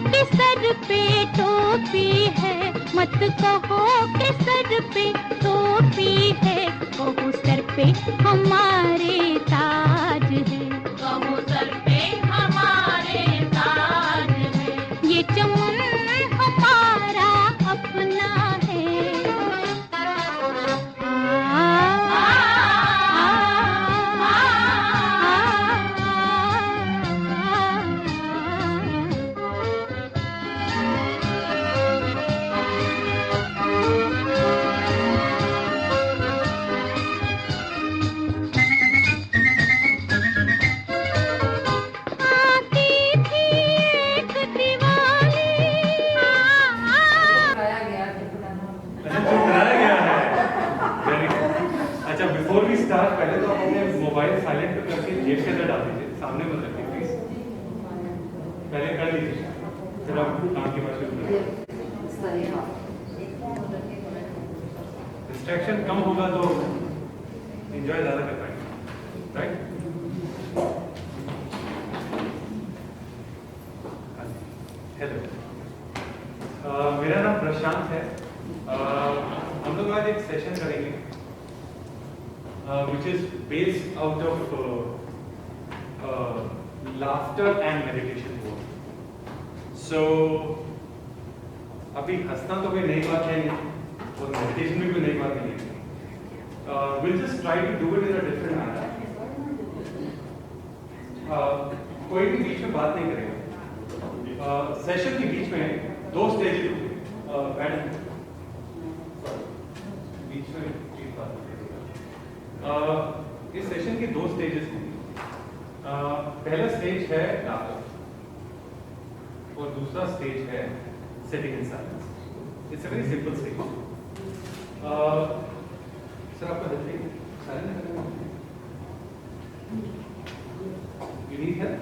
कि सर पे टोपी है, मत कहो कि सर पे टोपी है, कहो सर पे हमारे ताज है, कहो सर पे हमारे ताज है, ये चमन हमारा अपना है। बिफोर वी स्टार्ट पहले तो आप अपने मोबाइल साइलेंट पे करके जेब के अंदर डाल दीजिए, सामने मत रखिए प्लीज, पहले कर लीजिए, फिर आप काम की बात शुरू करें। डिस्ट्रैक्शन कम होगा तो एंजॉय ज़्यादा कर पाएंगे, राइट? हेलो, मेरा नाम प्रशांत है। हम लोग आज एक सेशन करेंगे which is based out of laughter and meditation work. So अभी हंसना तो कोई नई बात है नहीं और मेडिटेशन भी कोई नई बात नहीं है। We'll just try to do it in a different manner. कोई भी बीच में बात नहीं करेगा। सेशन के बीच में दो स्टेजेस होंगे। बीच में एक बात इस सेशन के दो स्टेजेस हैं। पहला स्टेज है लाफ्टर और दूसरा स्टेज है sitting in silence. It's a very simple stage. Sir आपका हेल्प चाहिए? Silence you need help?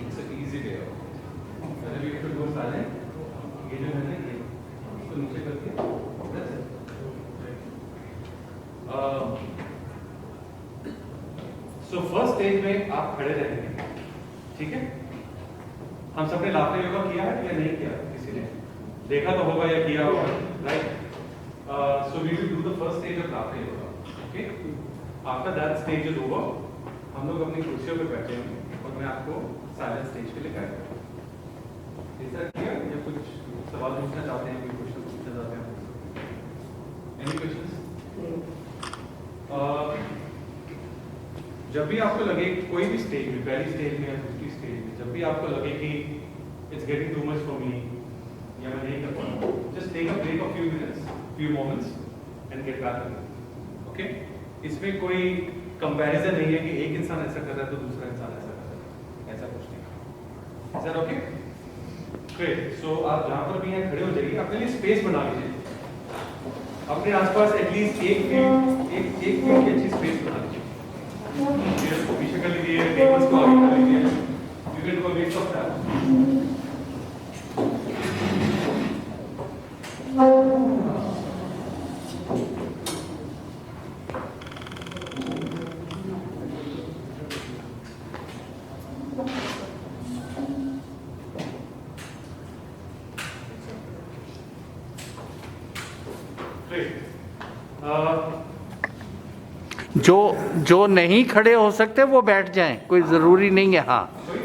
It's a easy way out. पहले we have to go silent. ये जो है ना ये इसको नीचे करके सो फर्स्ट स्टेज में आप खड़े रहेंगे, ठीक है? हम सबने लाफ्टर योगा किया है या नहीं किया? किसी ने देखा तो होगा या किया होगा, right? So we will do the first stage of laughter yoga, okay? After that stage is over, हम लोग अपनी कुर्सियों पे बैठे होंगे और मैं आपको साइलेंस स्टेज के लिए गाइड करूंगा। ऐसा किया या कुछ सवाल पूछना चाहते हैं, कोई क्वेश्चन पूछना चाहते हैं? Any questions? जब भी आपको लगे कोई भी स्टेज में, पहली स्टेज में या दूसरी स्टेज में, जब भी आपको लगे कि it's getting too much for me या मैं नहीं कर पा रहा, just take a break of few minutes, few moments and get back again, okay? इसमें कोई कंपैरिजन नहीं है कि एक इंसान ऐसा कर रहा है तो दूसरा इंसान ऐसा कर रहा है, ऐसा कुछ नहीं। Is that okay? ग्रेट। सो आप जहाँ पर भी हैं खड़े हो जाइए, अपने लिए स्पेस बना लीजिए, अपने आसपास एटलीस्ट एक फीट की अच्छी स्पेस बना लीजिए। चेयर्स को पीछे कर लीजिए, टेबल्स को आगे कर लीजिए, you can go weight of that. जो नहीं खड़े हो सकते वो बैठ जाएं, कोई जरूरी नहीं है। हाँ,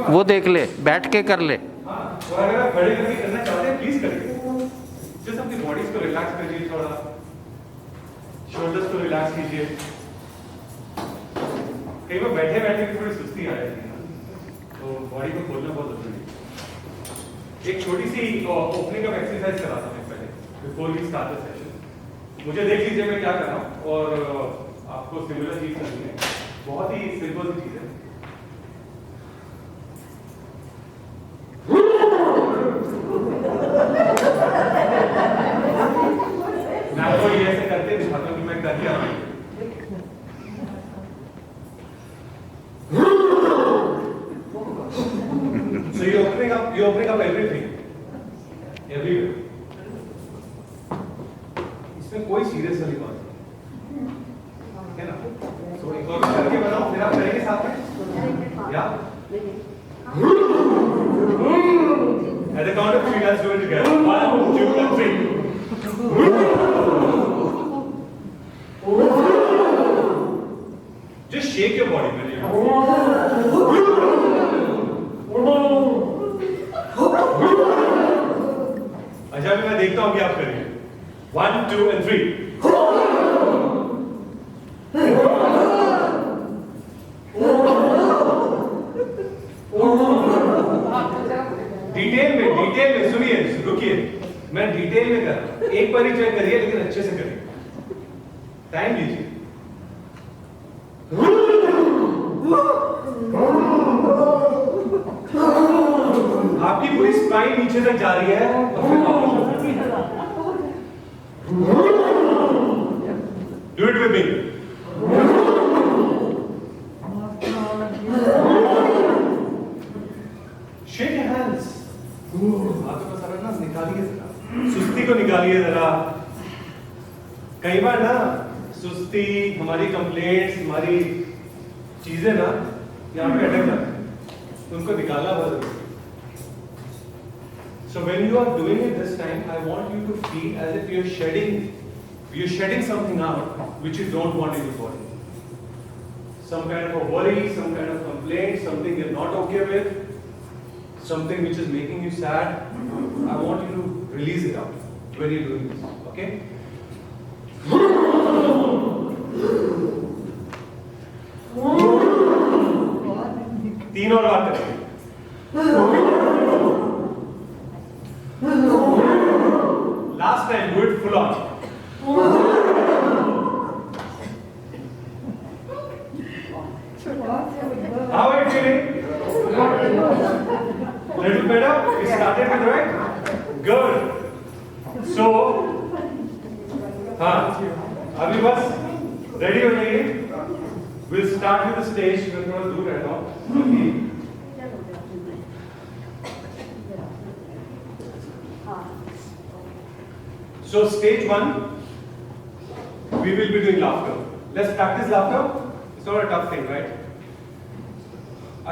वो देख ले, बैठ के कर ले। तो अगर आप खड़े करके करना चाहते हैं प्लीज करिए, जस्ट अपनी बॉडीज को रिलैक्स करिए, थोड़ा शोल्डर्स को रिलैक्स कीजिए। कई बार बैठे बैठे भी थोड़ी सुस्ती आ जाती है, तो बॉडी को खोलना बहुत जरूरी है। एक छोटी सी ओपनिंग ऑफ एक्सरसाइज कराता हूँ पहले, before we start the session. मुझे देख लीजिए मैं क्या कर रहा हूँ और आपको सिमिलर चीज करनी है, बहुत ही सिंपल सी चीज है। मैं आपको ये ऐसे करके दिखाता हूँ कि मैं कर क्या रहा हूँ। So you're opening up everything, everywhere. इसमें कोई सीरियस वाली बात नहीं है ना? So एक और करके बनाओ, फिर आप करेंगे साथ में। Yeah? At the count of 3, let's do it together. 1, 2, and 3. Just shake your body when you अच्छा भी मैं देखता हूँ कि आप करेंगे 1, 2 and 3 डिटेल में सुनिए रुकिए मैं डिटेल में कर रहा हूं एक बार ही चेक करिए लेकिन अच्छे से करिए टाइम लीजिए आपकी पूरी स्पाइन नीचे तक जा रही है और फिर do it with me shake hands हाथों का सारा ना निकालिए जरा सुस्ती को निकालिए जरा कई बार ना सुस्ती हमारी कंप्लेंट्स हमारी चीजें ना यहाँ पे अटक जाती हैं उनको निकालना बहुत जरूरी है So when you are doing it this time, I want you to feel as if you're shedding something out which you don't want in your body. Some kind of a worry, some kind of complaint, something you're not okay with, something which is making you sad. I want you to release it out when you're doing this. Okay? तीन और बार करेंगे Last time, do it full on. How are you feeling? Little better? We started with right? Good. So, अभी बस ready हो जाइए. We'll start with the stage. मैं थोड़ा दूर रहता हूँ. So stage 1, we will be doing laughter. Let's practice laughter. It's not a tough thing, right?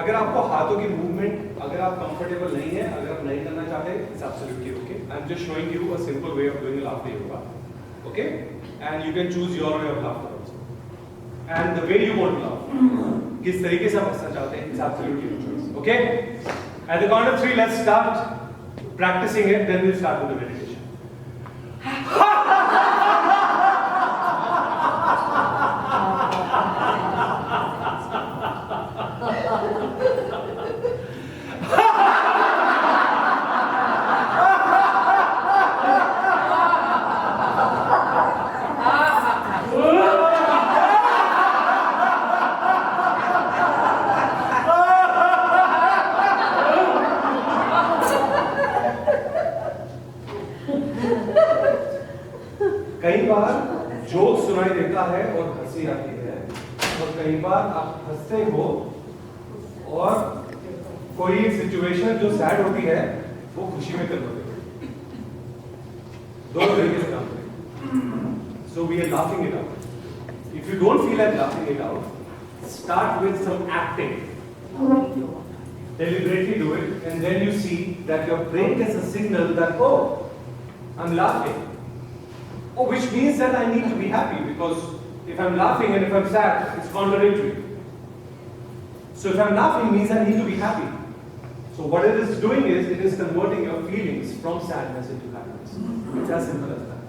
अगर आपको हाथों की मूवमेंट अगर आप कंफर्टेबल नहीं है अगर आप नहीं करना चाहते it's absolutely okay. I'm just showing you a simple way of doing a laughter yoga. Okay? And you can choose your way of laughter also. And the way you want to laugh. किस तरीके से आप हंसना चाहते हैं it's absolutely your choice. Okay? At the count of 3, let's start practicing it. Then we'll start with the meditation. कई बार joke सुनाई देता है और हंसी आती है और कई बार आप हंसते हो और कोई सिचुएशन जो सैड होती है वो खुशी में कन्वर्ट होती है दोनों तरीके से काम करें so we are laughing it out if you don't feel like laughing it out start with some acting deliberately do it and then you see that your brain gets a signal that oh I'm laughing. Oh, which means that I need to be happy because if I'm laughing and if I'm sad, it's contradictory. So if I'm laughing means I need to be happy. So what it is doing is it is converting your feelings from sadness into happiness. It's as simple as that.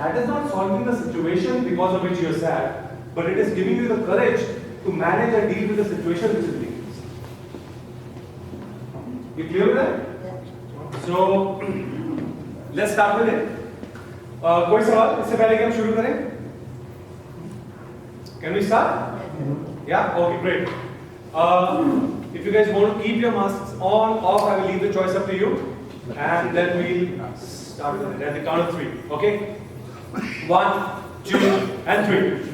That is not solving the situation because of which you're sad, but it is giving you the courage to manage and deal with the situation which is making you sad. You clear with that? So let's start with it. कोई सवाल इससे पहले कि हम शुरू करें? Can we start? Yeah? Okay, great. If you guys want to keep your masks on, off, I will leave the choice up to you. And then we'll start with it at the count of 3. Okay? 1, 2, and 3.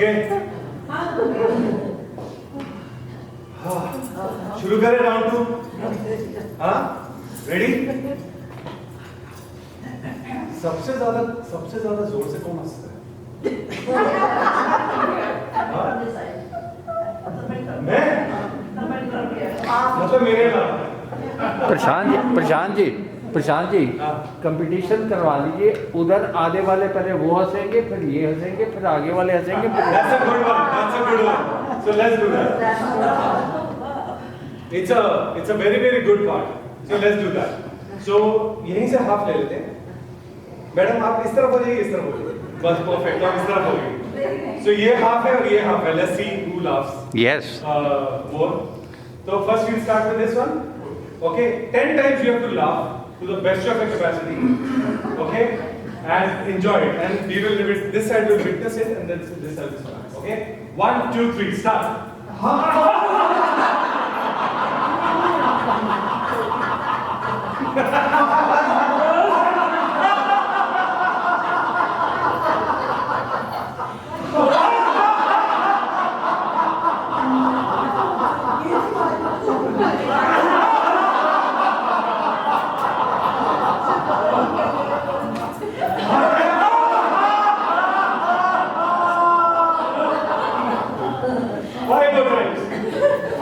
Okay. शुरू करें round 2. हाँ, ready? सबसे ज्यादा जोर से कौन हंसता है? हाँ? मैं? मतलब मेरे अलावा. प्रशांत जी हाँ. कंपटीशन करवा लीजिए. उधर आधे वाले पहले वो हंसेंगे, फिर ये हंसेंगे, फिर आगे वाले हंसेंगे, फिर That's a good one. That's a good one. So let's do that. It's a very very good part. So let's do that. So यहीं से हाफ ले लेते हैं. मैडम आप इस तरफ हो जाइए, इस तरफ हो जाइए. बस परफेक्ट. आप इस तरफ हो गए. So ये हाफ है और ये हाफ है. Let's see who laughs yes. more. So first we'll start with this one. Okay. 10 times you have to laugh to the best of your capacity. Okay. And enjoy it. And we will this side will witness it, and then this side will start. Okay. 1, 2, 3, start.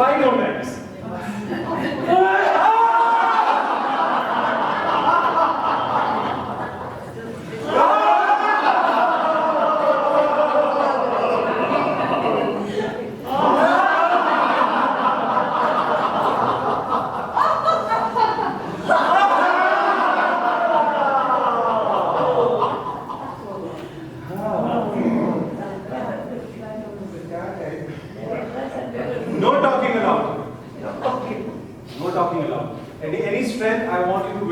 Five more times. No talking allowed. No talking allowed. Any strength, I want you to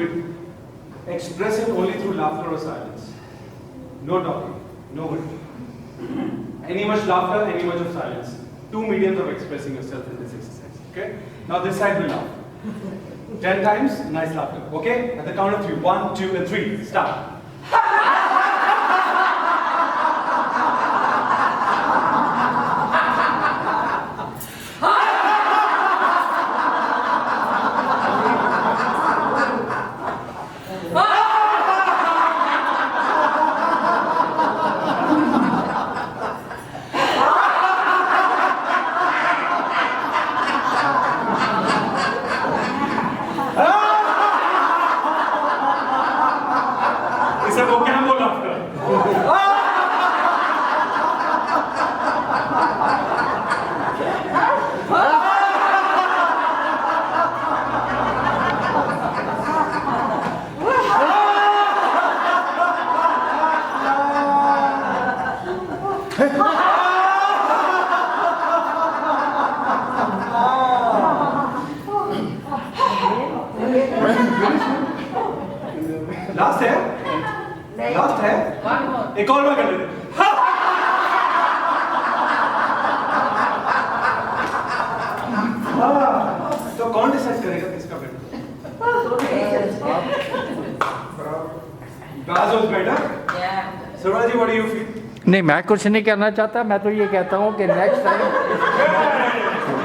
express it only through laughter or silence. No talking. No word. Any much laughter, any much of silence. 2 mediums of expressing yourself in this exercise. Okay? Now this side will laugh. 10 times, nice laughter. Okay? At the count of 3. 1, 2, and 3. Start. इसे वो क्या बोला आपका? Last है? Last है? एक और बार कर लेते हैं. तो कौन डिसाइड करेगा किसका better? Baz was better. Suraj, what do you feel? नहीं, मैं कुछ नहीं कहना चाहता. मैं तो ये कहता हूँ कि नेक्स्ट टाइम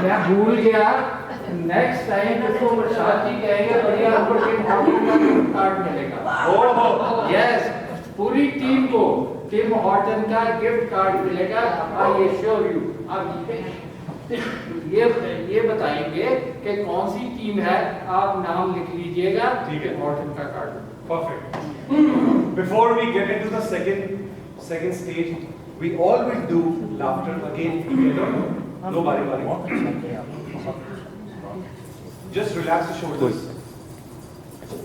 मैं भूल गया. नेक्स्ट टाइम जिसको प्रसाद जी कहेंगे बढ़िया ऊपर के कार्ड मिलेगा. यस, पूरी टीम को टिम हॉर्टन का गिफ्ट कार्ड मिलेगा. I assure you. आप ये बताएंगे कि कौन सी टीम है. आप नाम लिख लीजिएगा. ठीक है. हॉर्टन का card. Perfect. Before we get into the second stage, we all will do laughter again together. No bari. Just relax the shoulders.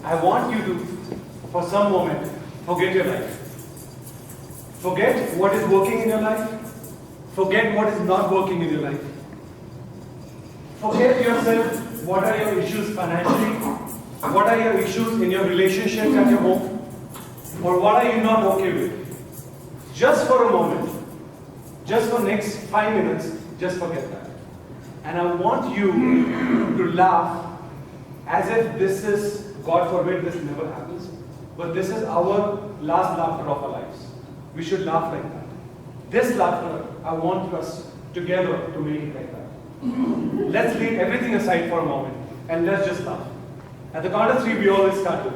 I want you to, for some moment, forget your life. Forget what is working in your life. Forget what is not working in your life. Forget yourself. What are your issues financially? What are your issues in your relationships at your home? Or what are you not okay with? Just for a moment, just for next 5 minutes, just forget that. And I want you to laugh as if this is, God forbid this never happens, but this is our last laughter of our lives. We should laugh like that. This laughter, I want us together to make it like that. Let's leave everything aside for a moment and let's just laugh. At the count of 3, we always start with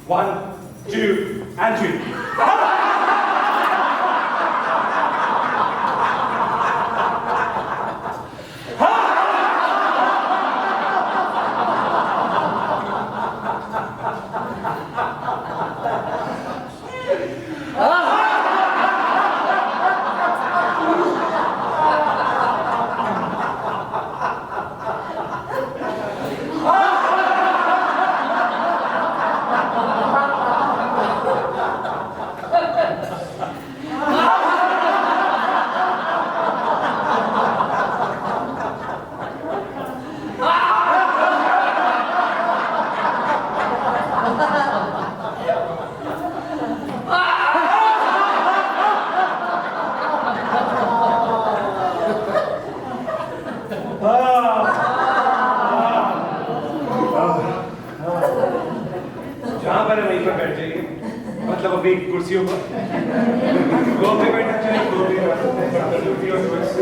1, 2, and 3. जहाँ पर है वहीं पर बैठ जाइए, मतलब अपनी कुर्सियों पर। गो पे बैठना चाहिए, गो पे बैठ सकते हैं, absolutely your choice।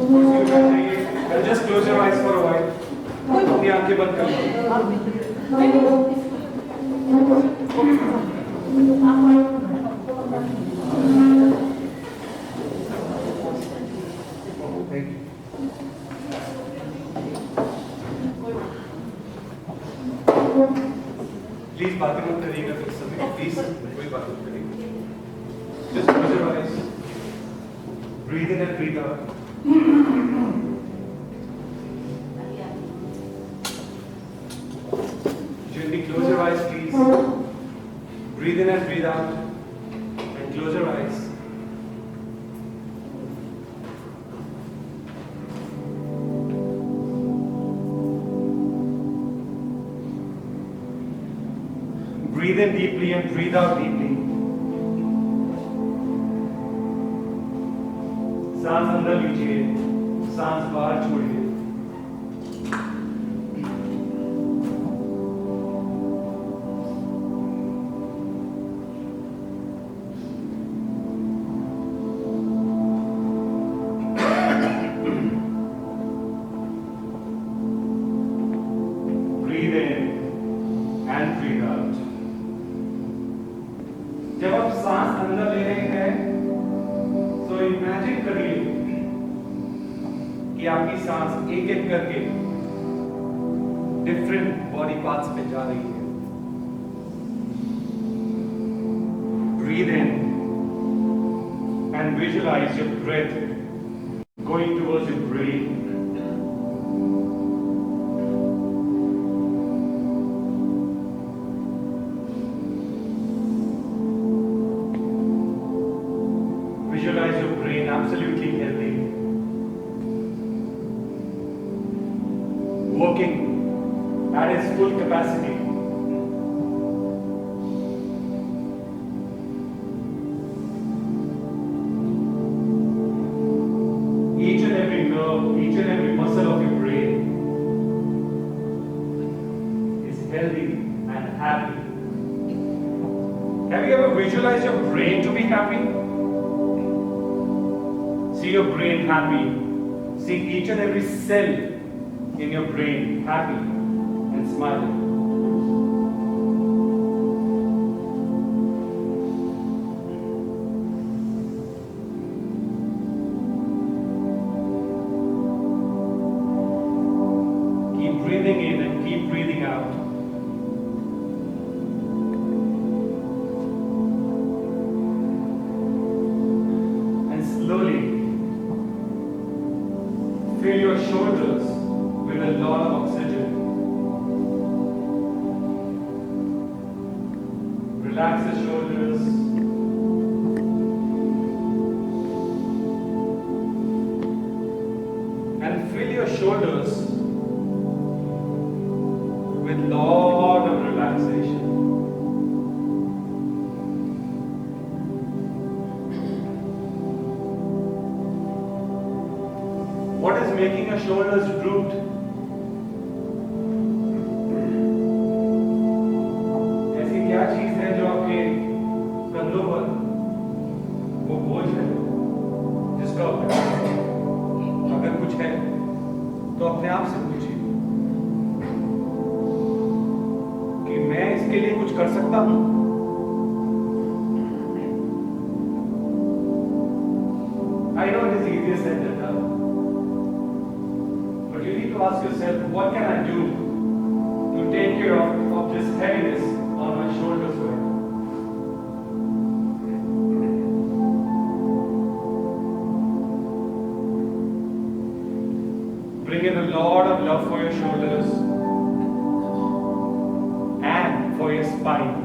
कुर्सी पे बैठ जाइए, and just close your eyes for a while। अपनी आंखें बंद कर लीजिए। Thank you। प्लीज बातें मत करिएगा फिर समय, प्लीज कोई बात मत करिएगा। Just close your eyes, breathe in and breathe out। Gently close your eyes, please। Breathe in and breathe out, and close your eyes। Breathe in deeply and breathe out deeply। सांस अंदर लीजिए, सांस बाहर छोड़िए। Breathe in and breathe out। जब आप सांस अंदर ले रहे हैं तो इमेजिन करिए कि आपकी सांस एक एक करके डिफरेंट बॉडी पार्ट्स पे जा रही है। Breathe in and visualize your breath going towards your brain. Visualize your brain absolutely healthy, working at its full capacity. Each and every nerve, each and every muscle of your brain is healthy and happy. Have you ever visualized your brain to be happy? See your brain happy. See each and every cell in your brain happy and smiling. Keep breathing in and keep breathing out. And slowly fill your shoulders with a lot of oxygen. Relax the shoulders. And fill your shoulders with lot of relaxation. What is making your shoulders drooped? ऐसी क्या चीज है जो आपके कंधों पर वो बोझ है जिसका अगर कुछ है तो अपने आप से पूछिए कि मैं इसके लिए कुछ कर सकता हूं। I know it is easier said than done, but you need to ask yourself, what can I do to take care of this heaviness on my shoulders right now? Bring in a lot of love for your shoulders and for your spine.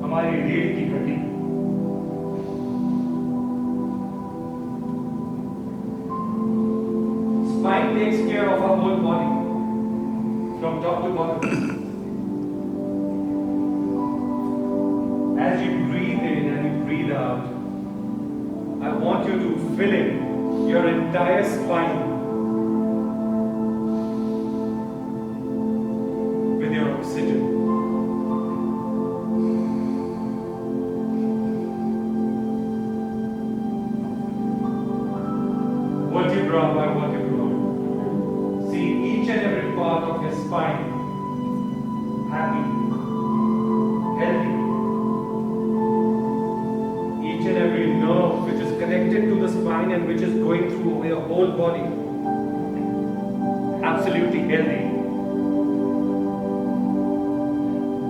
हमारी रीढ़ की हड्डी। Spine takes care of our whole body from top to bottom. As you breathe in and you breathe out, I want you to fill in your entire spine with your oxygen. Vertebra by vertebra. See each and every part of your spine happy, healthy. Each and every nerve which is connected to the spine and which is going through your whole body, absolutely healthy.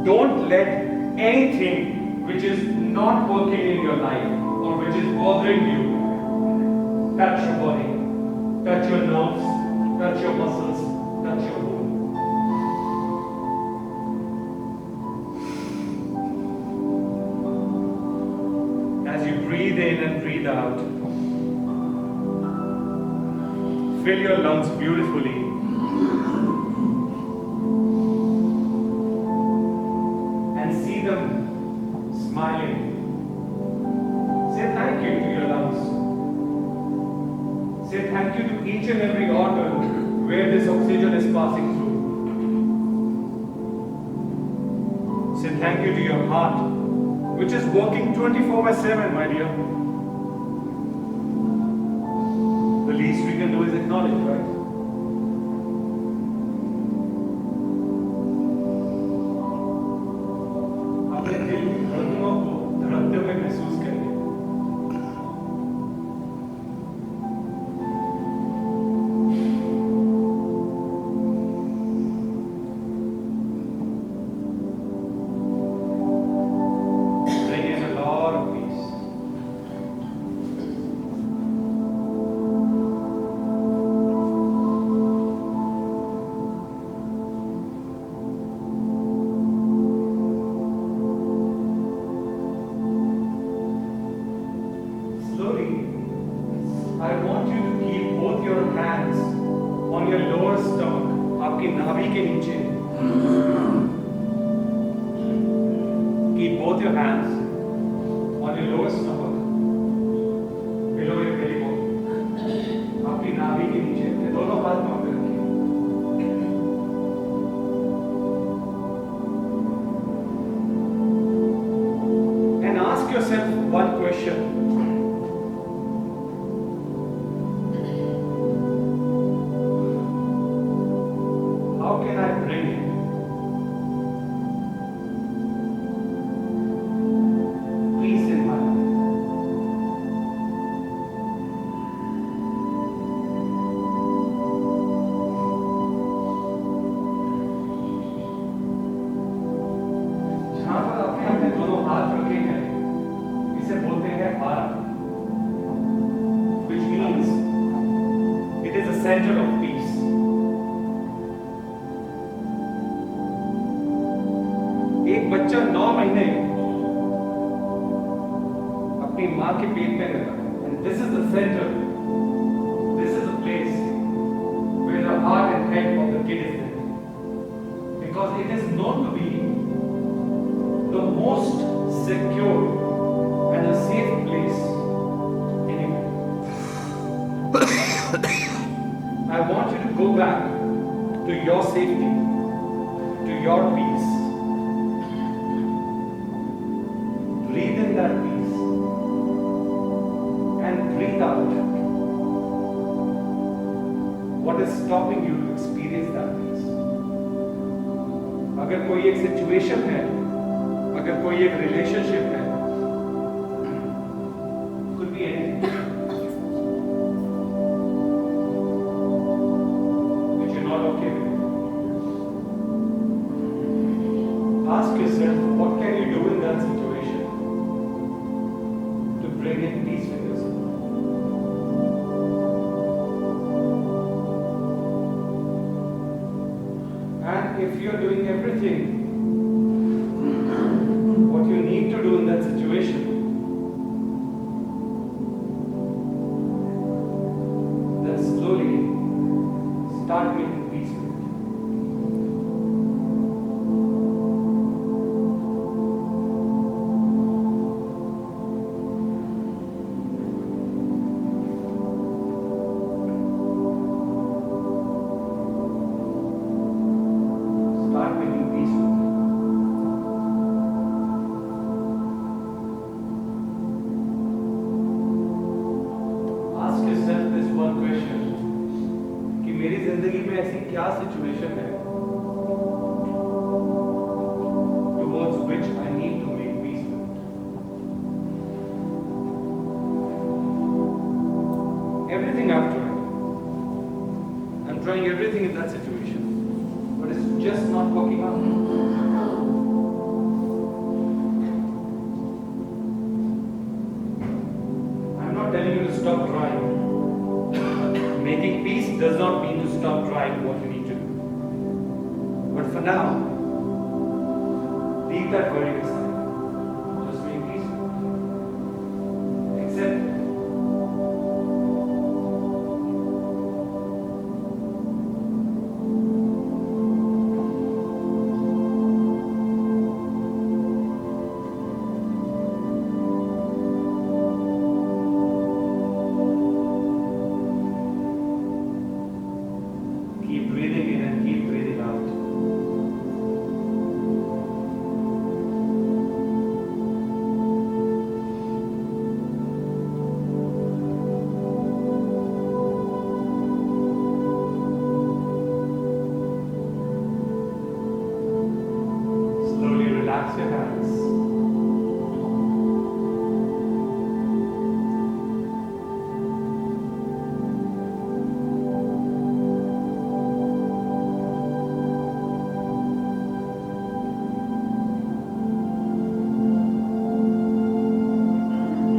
Don't let anything which is not working in your life or which is bothering you touch your body, touch your nerves, touch your muscles, touch your bone. As you breathe in and breathe out, fill your lungs beautifully. And see them smiling. Say thank you to your lungs. Say thank you to each and every organ where this oxygen is passing through. Say thank you to your heart, which is working 24/7, my dear. The least we can do is acknowledge, right? अपने दिल की धड़कनों को धड़कते हुए महसूस करिए। Bring in a lot of peace. Slowly, I want you to keep both your hands on your lower stomach, आपकी नाभि के नीचे. Keep both your hands on your lower stomach, below your belly button. आपकी नाभि के नीचे, ये दोनों हाथ वहाँ पे रखिए. And ask yourself one question. How can I bring in peace in my life? जहाँ पर आपने अपने दोनों हाथ रखे हैं, इसे बोलते हैं हारा, which means it is the center of peace. एक बच्चा 9 महीने अपनी माँ के पेट में रहता है, and this is the center, this is the place where the heart and head of the kid is there, because it is known to be the most secure and a safe place anywhere. I want you to go back to your safety, to your peace. Breathe in that peace. breathe out. What is stopping you to experience that peace? अगर कोई एक situation है, अगर कोई एक relationship है, could be anything, which you're not okay with. Ask yourself, what can you do in that situation to bring in peace with yourself? And if you're doing everything what you need to do in that situation, then slowly start making peace with it. Start making peace with it. Ask yourself this one question कि मेरी जिंदगी में ऐसी क्या situation है towards which I need to make peace with it. Everything I've tried. I'm trying everything in that situation, but it's just not working out. I'm not telling you to stop trying. Making peace does not mean to stop trying what you need to do. But for now, leave that worry aside. Just make peace. Accept it. Keep breathing in and keep breathing out. Slowly relax your hands.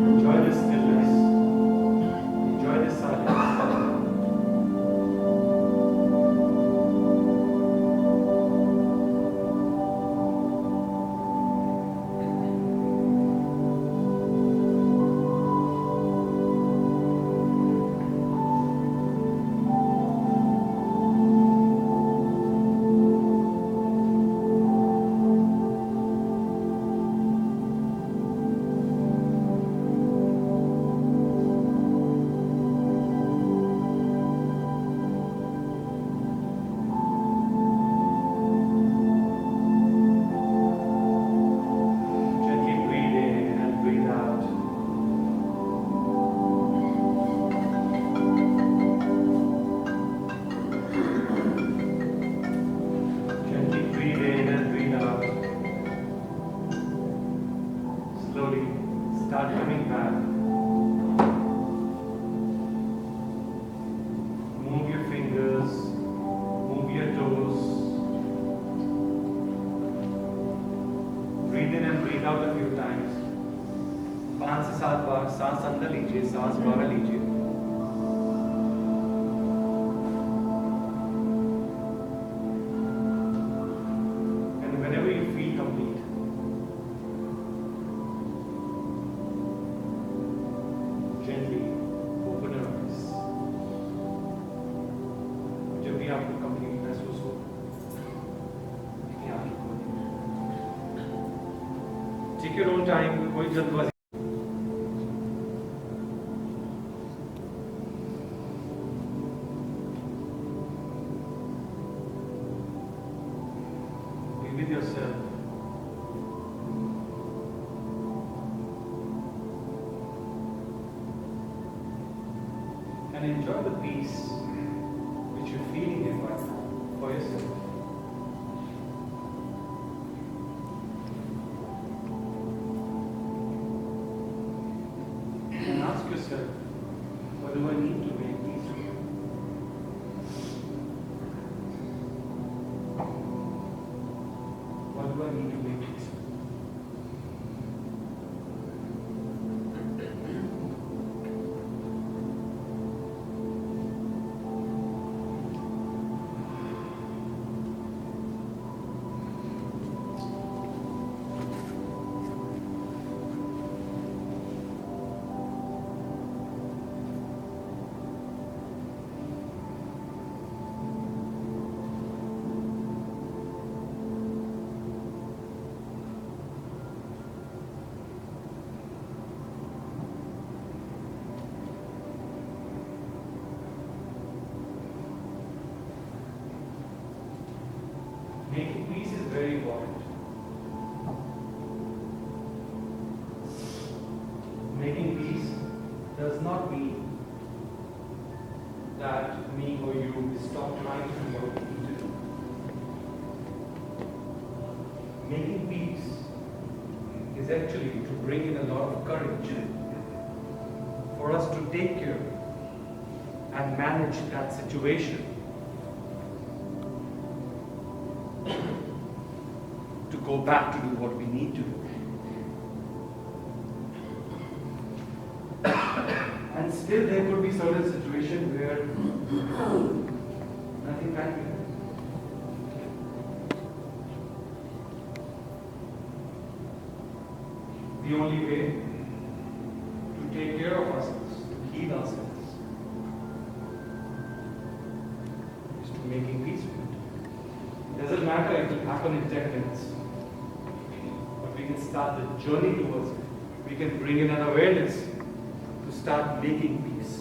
Enjoy the stillness. Enjoy the silence. Gently breathe in and breathe out. Gently breathe in and breathe out. Slowly start coming back. Move your fingers, move your toes. Breathe in and breathe out a few times. 5 से 7 बार सांस अंदर लीजिए, सांस बाहर लीजिए. And whenever you feel complete, gently open your eyes. जब भी आपको कंप्लीट महसूस हो, अपनी आंखें खोलिए. Take your own time, कोई जल्दबाजी. Be with yourself. and enjoy the peace which you're feeling in right now for yourself. And ask yourself, what do I need to make peace with? What do I need to make peace with? Making peace is very important. Making peace does not mean that me or you stop trying to do what we need to do. Making peace is actually to bring in a lot of courage for us to take care and manage that situation, to go back to do what we need to do. And still there could be certain situations where nothing can be done. The only way to take care of ourselves, to heal ourselves, is to making peace with it. Doesn't matter if it happens in 10 minutes, but we can start the journey towards it. We can bring in an awareness to start making peace.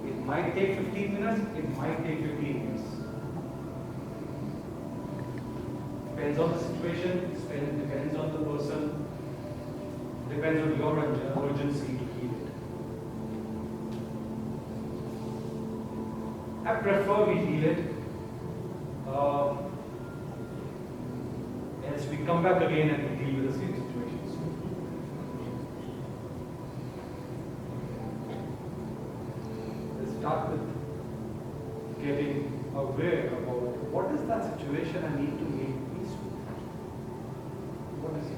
It might take 15 minutes, it might take 15 years. Depends on the situation, depends on the person, depends on your urgency to heal it. I prefer we heal it. As we come back again and we deal with the same situations. Let's start with getting aware about what is that situation I need to make peace with. What is it?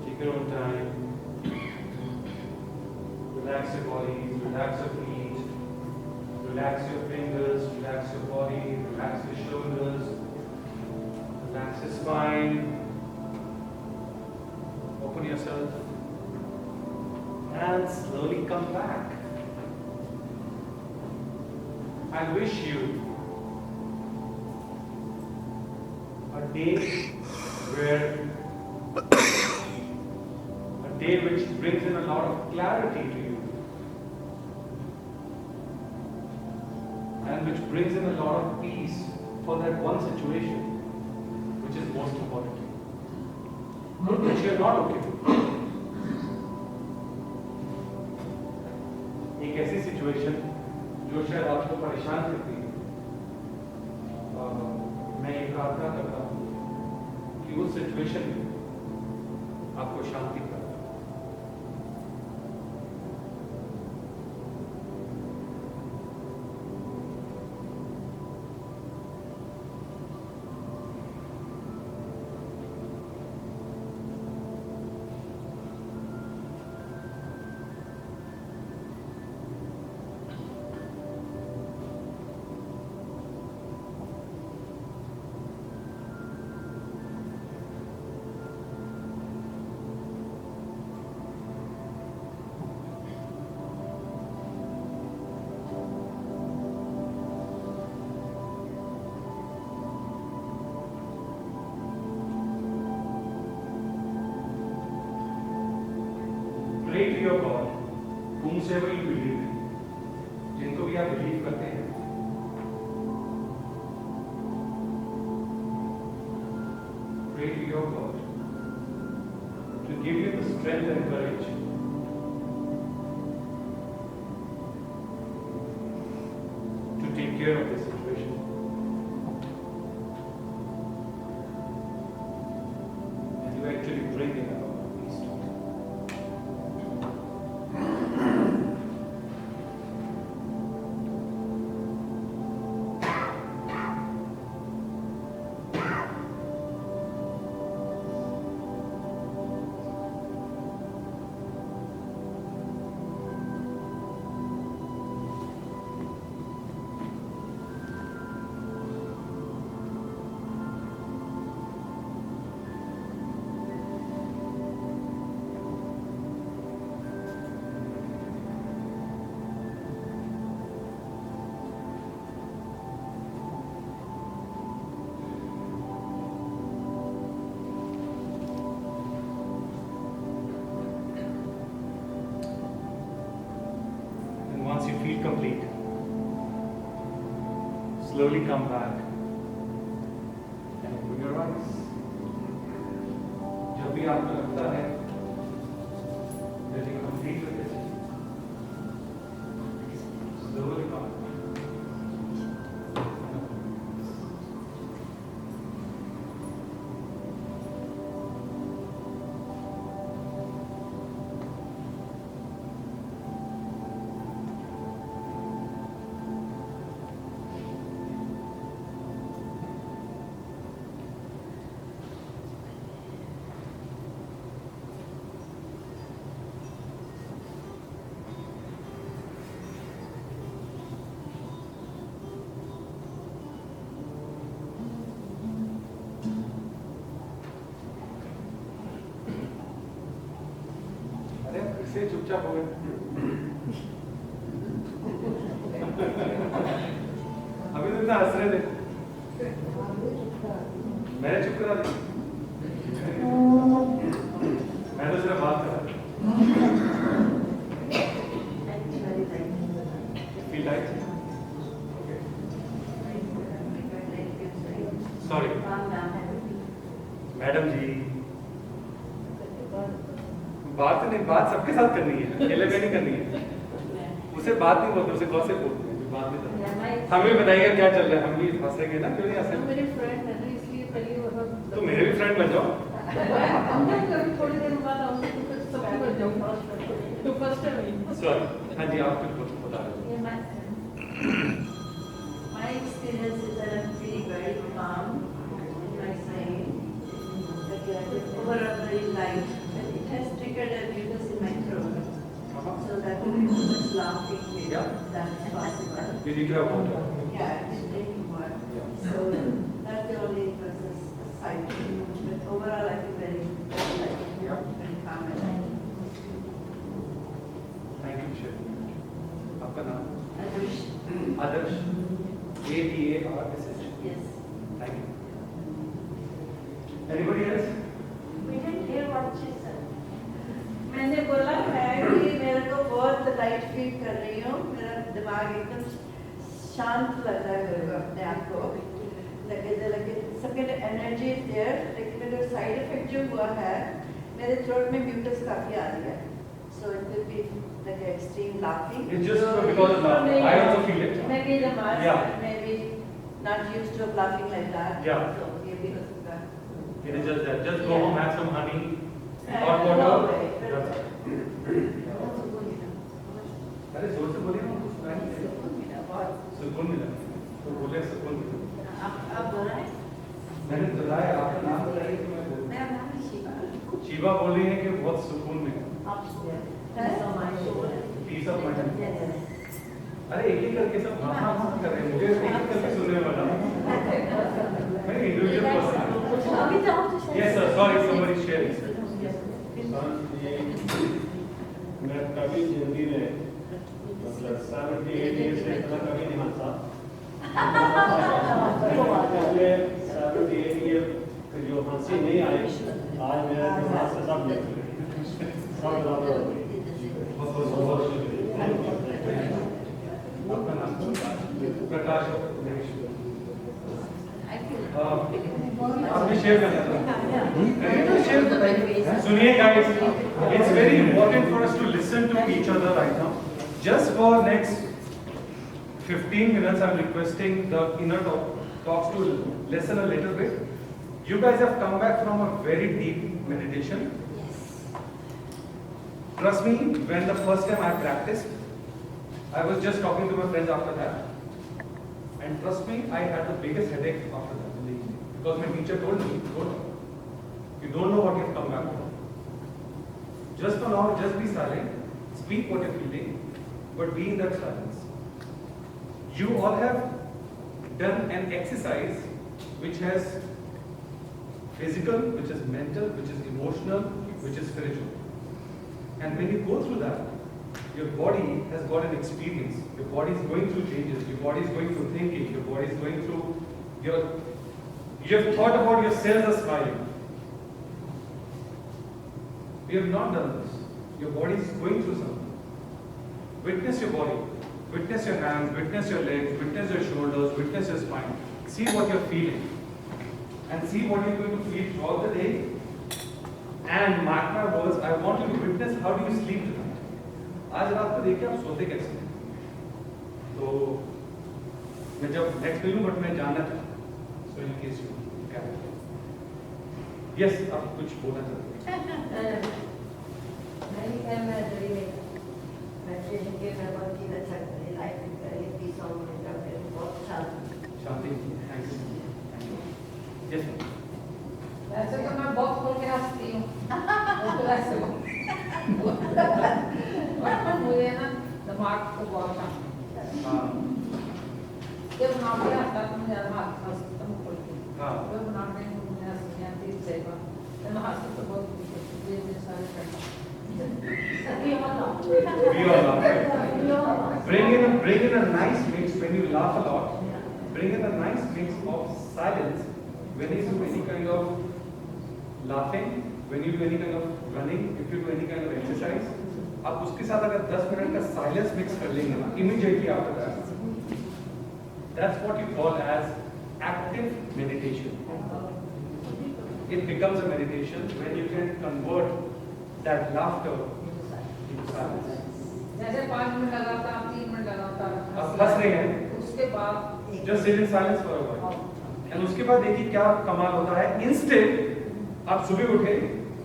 Take your own time. Relax your body, relax your feet, relax your fingers, relax your body, relax your shoulders, relax your spine. Open yourself and slowly come back. I wish you a day where which brings in a lot of clarity to you and which brings in a lot of peace for that one situation which is most important to you, which you are not okay with. एक ऐसी situation जो शायद आपको परेशान करती है, मैं ये प्रार्थना करता हूँ कि उस सिचुएशन में आपको शांति प्राप्त हो। Pray to your God whomsoever you believe in, जिनको भी आप बिलीव करते हैं, pray to your God to give you the strength and courage to take care of this situation. And you actually bring it about peace. Once you feel complete, slowly come back and open your eyes. जब भी आपको लगता है that you complete with it, slowly come back. से चुपचाप हो गए। अभी तो इतना हंस रहे थे, मैंने चुप करा दिया, मैं तो सिर्फ बात कर रहा। Feel right? Okay. Sorry. Madam ji, बात नहीं, बात सबके साथ करनी है, अकेले में नहीं करनी है। उसे बात नहीं बोलते, उसे गॉसिप बोलते हैं, बात नहीं करते। हमें बताइएगा क्या चल रहा है, हम भी हंसेंगे ना, क्यों नहीं हंसेंगे? मेरे फ्रेंड है ना, इसलिए पहले वो तो मेरे भी फ्रेंड बन जाओ। थोड़ी देर बाद आऊंगी तो फिर सबकी बन जाऊंगा। तो फर्स्ट टाइम सॉरी, हाँ जी, आप कुछ बता रहे थे। My experience is that I'm feeling very calm in my brain. Overall very light. And it has triggered a mucus in my throat. So that will be too much laughing if that is possible. You need to have water. Yeah, it's taking work. So that's the only process side. But overall I feel very light, very calm and light. Thank you, Michelle. आपका नाम? Adarsh. Adarsh, ADARSH. Yes. Thank you. Anybody else? We didn't hear what she said. मैंने बोला है कि मेरे को बहुत light feel कर रही हूँ, मेरा दिमाग एकदम शांत लग रहा है मेरे को, अपने आप को लगे सबके एनर्जी इज देयर, लेकिन मेरे साइड इफेक्ट जो हुआ है मेरे थ्रोट में म्यूकस काफी आ रही है, so it will be like extreme laughing. It's just because of that. I also feel it. Maybe the mask, Yeah. maybe not used to laughing like that. Yeah. So maybe because of that. It is just that. Just go home, have some honey, And hot go water. away. That's it. अरे जोर से बोलिए ना, कुछ सुनाई नहीं देगा। सुकून मिला, तो बोले सुकून मिला। आप बोला है? मैंने बताया, आपका नाम बताइए तो मैं बोलूँ। मेरा नाम है शिवा. शिवा बोल रही है कि बहुत सुकून मिला। Peace of mind. Peace of mind. Yes. अरे एक एक करके सब हाँ हाँ हाँ कर रहे हैं, मुझे एक एक करके सुनने वाला। मैं इंडिविजुअल पर्सन। अभी जाओ तो Yes sir, sorry, somebody sharing. मैं कभी जिंदगी में मतलब 78 years से इतना कभी नहीं हंसा। पहले 78 year जो हंसी नहीं आई, आज मेरे दिमाग से सब निकल गए, सब बराबर हो गई। बहुत बहुत शुक्रिया। प्रकाश आपने शेयर करना था सुनिए guys it's very important for us to listen to each other right now just for next 15 minutes I'm requesting the inner talks to listen a little bit. You guys have come back from a very deep meditation. Trust me, when the first time I practiced, I was just talking to my friends after that. And trust me, I had the biggest headache after that in the evening. Because my teacher told me, you don't know what you've come back from. Just for now, just be silent, speak what you're feeling, but be in that silence. You all have done an exercise which has physical, which is mental, which is emotional, which is spiritual. And when you go through that, your body has got an experience. Your body is going through changes. Your body is going through thinking. Your body is going through you have thought about your cells are smiling. We have not done this. Your body is going through something. Witness your body. Witness your hands, witness your legs, witness your shoulders, witness your spine. See what you're feeling. And see what you're going to feel throughout the day. And mark my words, I want you to witness how do you sleep tonight. आज रात को देखिए आप सोते कैसे हैं. तो मैं जब नेक्स्ट मिलूँ बट मैं जानना चाहता हूँ. So in case you can. Yes, आप कुछ बोलना चाहते हैं. मेडिटेशन के मैं बहुत ही अच्छा लाइफ में पीस ऑफ माइंड बहुत अच्छा शांति. Thank you. यस वैसे तो मैं बहुत खोल के हंसती हूँ वैसे मुझे ना दिमाग को बहुत काम जब बनाते आता तो मुझे दिमाग हंसता हूँ खोल के जब बनाते हैं मुझे हंसती आती है सेवा मैं हंसती तो बहुत ये सारे करता We all laugh. Bring in a nice mix when you laugh a lot. Bring in a nice mix of silence when you do any kind of laughing, when you do any kind of running, if you do any kind of exercise. आप उसके साथ अगर 10 minute का silence mix कर लेंगे ना, immediately after that, that's what you call as active meditation. It becomes a meditation when you can convert that laughter into silence. जैसे 5 minute लगाता 3 मिनट लगाता आप हंस रहे हैं उसके बाद just sit in silence for a while and उसके बाद देखिए क्या कमाल होता है. Instead आप सुबह उठे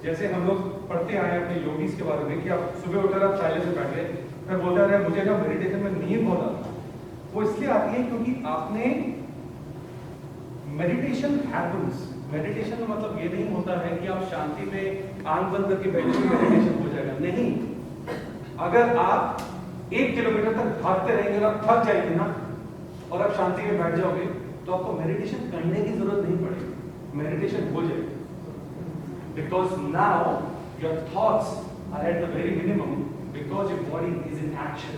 जैसे हम लोग पढ़ते आए हैं अपने योगीज के बारे में कि आप सुबह उठकर आप साइलेंस में बैठ गए फिर बोलते रहे मुझे ना मेडिटेशन में नींद बहुत आता है. वो इसलिए आती है क्योंकि आपने मेडिटेशन हैपेंस. मेडिटेशन का मतलब ये नहीं होता है कि आप शांति में आंख बंद करके बैठे मेडिटेशन हो जाएगा. नहीं, अगर आप 1 किलोमीटर तक भागते रहेंगे और आप थक जाएंगे ना और आप शांति में बैठ जाओगे तो आपको मेडिटेशन करने की जरूरत नहीं पड़ेगी. मेडिटेशन हो जाएगी. Because now your thoughts are at the very minimum because your body is in action.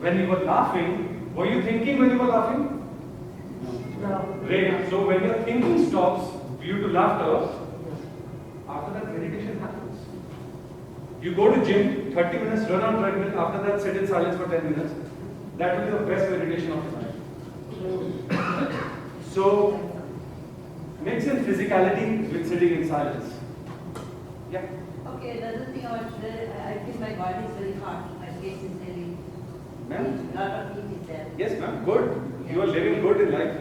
When you were laughing, were you thinking when you were laughing? No. Great. So when your thinking stops due to laughter, after that meditation happens. You go to gym, 30 minutes, run on treadmill. After that, sit in silence for 10 minutes. That will be the best meditation of your life. So mix in physicality with sitting in silence. Yeah. Okay, another thing I feel my body is very hot. My face is really. Ma'am? Lot of heat is there. Yes, ma'am. Good. You are living good in life.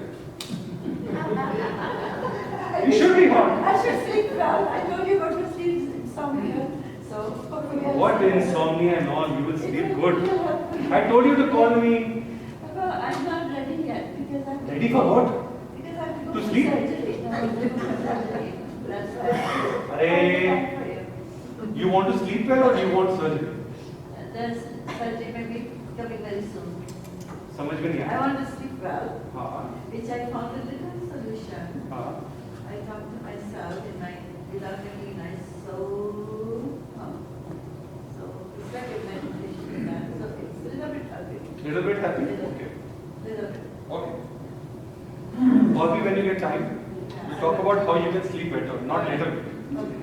You should be hot. I should sleep well. I told you about to sleep insomnia. So. What insomnia and all? You will sleep good. I told you to call me. I'm not ready yet because I'm. Ready for what? Because I have to go To sleep? surgery. No, I'm going for surgery. That's why. Arey. You want to sleep well or you want surgery? There's surgery maybe coming very soon. समझ में नहीं I आया. want to sleep well, हाँ. which I found a little solution. हाँ. I talk to myself in my without making noise. So it's like a meditation. So it's a little bit happy. Little bit happy. Little Okay. Little bit. Okay. Or when you get time, we talk about how you can sleep better, not little bit. Okay.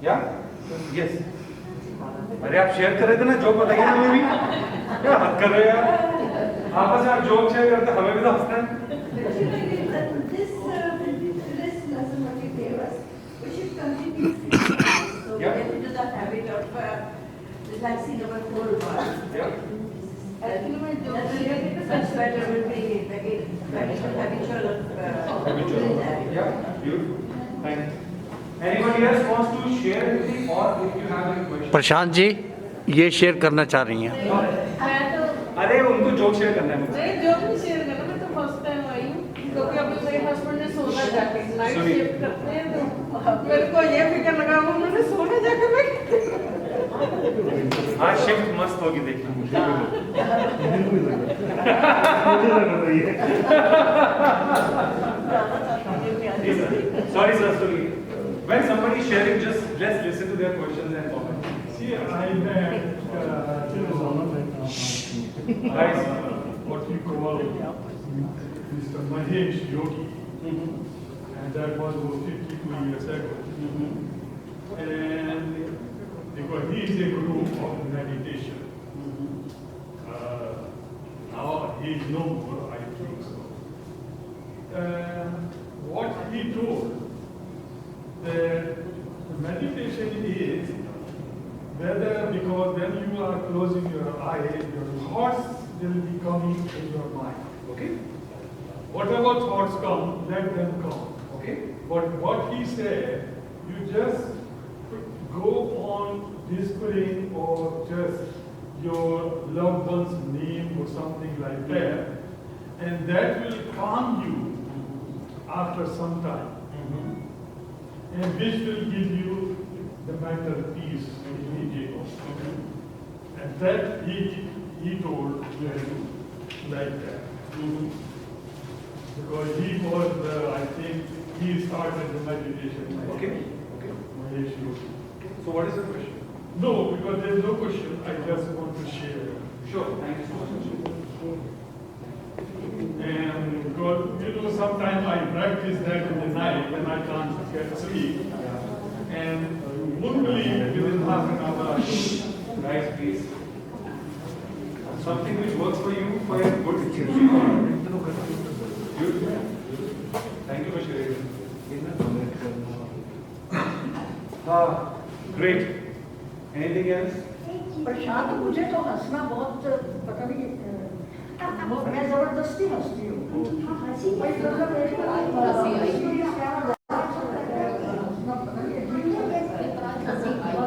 Yeah? Yes. अरे आप share कर रहे थे ना joke बताइए ना मैं भी क्या हद कर रहे हो यार. आपस में आप जोक शेयर करते हमें भी तो हंसना है। This lesson what you gave us, we should continue. So Yeah. get into the habit of relaxing our whole body. Yeah. That's better will be again habitual. Yeah, beautiful. Thank you. Anybody else wants to share anything or if you have any questions? Prashant ji ये share करना चाह रही हैं। मैं तो अरे उनको joke share करना है मुझे। नहीं जो भी शेयर करना, मैं तो फर्स्ट टाइम आई हूँ क्योंकि अभी मेरे हस्बैंड ने सोना जाके नाइट सुनिए। शिफ्ट करते हैं तो मेरे को ये फिक्र लगा उन्होंने सोना जाके मैं आज शिफ्ट मस्त होगी देखना। Sorry sir, sorry. When somebody is sharing, just let's listen to their questions and comment. See, I met Guys. what you call Mr. Mahesh Yogi, and that was about 52 years ago. And because he is a guru of meditation. Now he is no more, I think so. What he told, that meditation is whether, because when you are closing your eyes, your thoughts will be coming in your mind. Okay? Whatever thoughts come, let them come. Okay? But what he said, you just go on whispering or just your loved one's name or something like that, and that will calm you after some time, and which will give you the mental peace immediately. And that he told you to do like that. Because he was, I think, he started the meditation. Okay? Okay. Mahesh Yogi. So what is the question? No, because there is no question. I just want to share. Sure. Thank you so much. And because, you know, sometimes I practice that in the night when I can't get sleep. And normally within half an hour I do. Guys, please. Something which works for you for a good beautiful. Thank you for sharing. Great. Anything else? प्रशांत मुझे तो हंसना बहुत पता नहीं मैं जबरदस्ती हंसती हूँ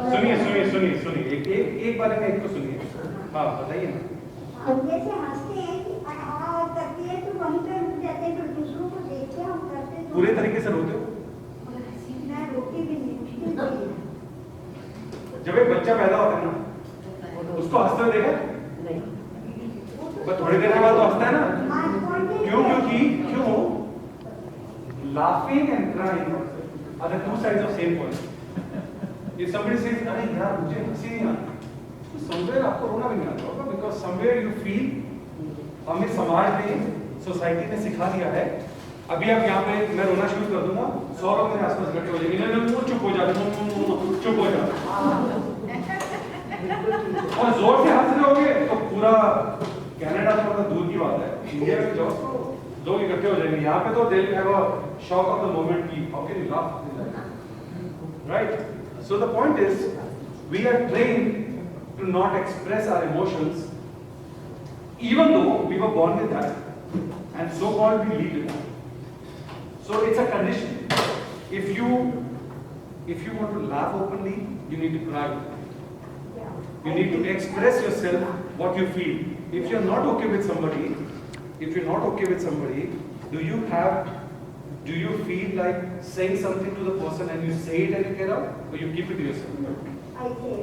सुनिए सुनिए सुनिए सुनिए एक बार में एक को सुनिए। हाँ बताइए ना। हम जैसे हंसते हैं कि हाँ करते हैं तो वहीं पे रुक जाते हैं, फिर दूसरों को देखते हैं हम करते हैं तो पूरे तरीके से रोते हो? मैं रोती भी नहीं, मुश्किल नहीं है। जब एक बच्चा पैदा होता है ना, उसको हंसते हुए देखा? पर थोड़ी देर के बाद तो हंसता है ना? क्यों? क्योंकि laughing and crying are the two sides of same coin. If somebody says, अरे यार मुझे हंसी नहीं आती, तो somewhere आपको रोना भी नहीं आता होगा, because somewhere you feel हमें समाज ने, सोसाइटी ने सिखा दिया है। अभी आप यहाँ पे मैं रोना शुरू कर दूंगा, 100 लोग मेरे आसपास इकट्ठे हो जाएंगे, नहीं वो चुप हो जाते, चुप हो जाते। और जोर से हंस रहे होगे तो पूरा कनाडा तो मतलब दूर की बात है, इंडिया में जाओ तो लोग इकट्ठे हो जाएंगे। यहाँ पे तो they'll have a shock of the moment की how can you laugh, right? So the point is we are trained to not express our emotions, even though we were born with that, and so called we live with that. So it's a condition. If you want to laugh openly, you need to cry. You need to express yourself what you feel. If you're not okay with somebody, do you feel like saying something to the person and you say it and you get out, or you keep it to yourself? I say,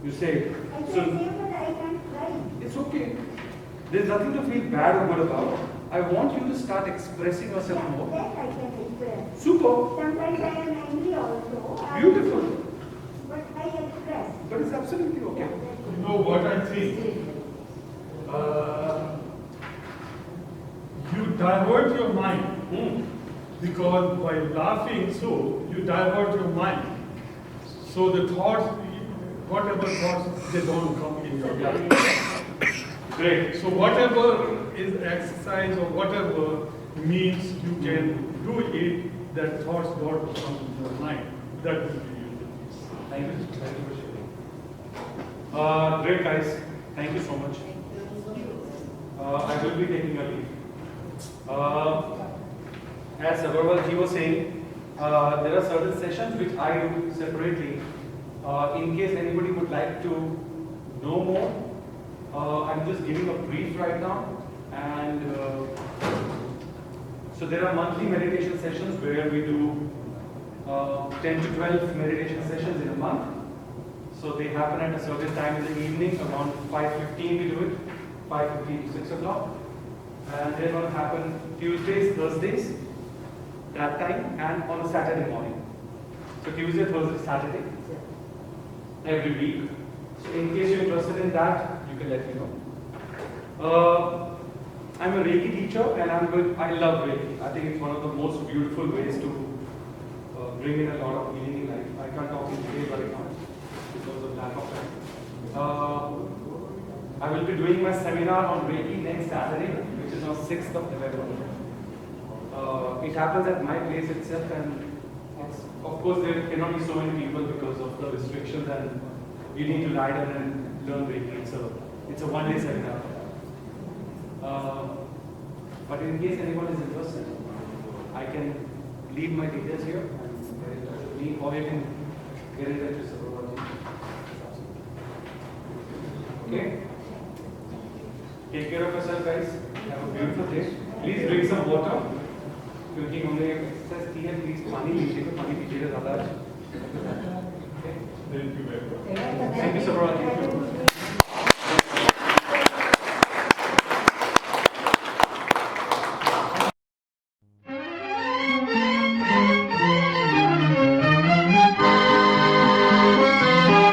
You say it. I can So say but I can't cry. it's okay. There's nothing to feel bad or good about. I want you to start expressing yourself more. That I can express. Super. Sometimes I am angry also. Beautiful. But I express. But it's absolutely okay. You know what I think? You divert your mind, because by laughing so, you divert your mind. So the thoughts, whatever thoughts, they don't come in your mind. Great. So whatever is exercise or whatever means you can do it, that thoughts got to come in your mind. That will be your peace. Thank you. Thank you for sharing. Great guys. Thank you so much. I will be taking a leave. As Agarwal ji was saying, there are certain sessions which I do separately. In case anybody would like to know more, I'm just giving a brief right now. And so there are monthly meditation sessions where we do 10 to 12 meditation sessions in a month. So they happen at a certain time in the evening, around 5:15 we do it, 5:15 to 6 o'clock. And they're going to happen Tuesdays, Thursdays, that time, and on a Saturday morning. So Tuesday, Thursday, Saturday, every week. So in case you're interested in that, you can let me know. I'm a Reiki teacher and I love Reiki. I think it's one of the most beautiful ways to bring in a lot of meaning in life. I can't talk in detail right now because of lack of time. I will be doing my seminar on Reiki next Saturday, which is on 6th of November. It happens at my place itself, and of course there cannot be so many people because of the restrictions, and you need to lie down and learn Reiki. It's a one-day seminar. But in case anyone is interested, I can leave my details here and get in touch with me, or you can get in touch with Sabarwal. Okay? Take care of yourself, guys. Have a beautiful day. Please drink some water. क्योंकि हमने exercise की है, please पानी लीजिएगा, पानी पीजिएगा ज़्यादा. Thank you very much. Thank you, Sabarwal.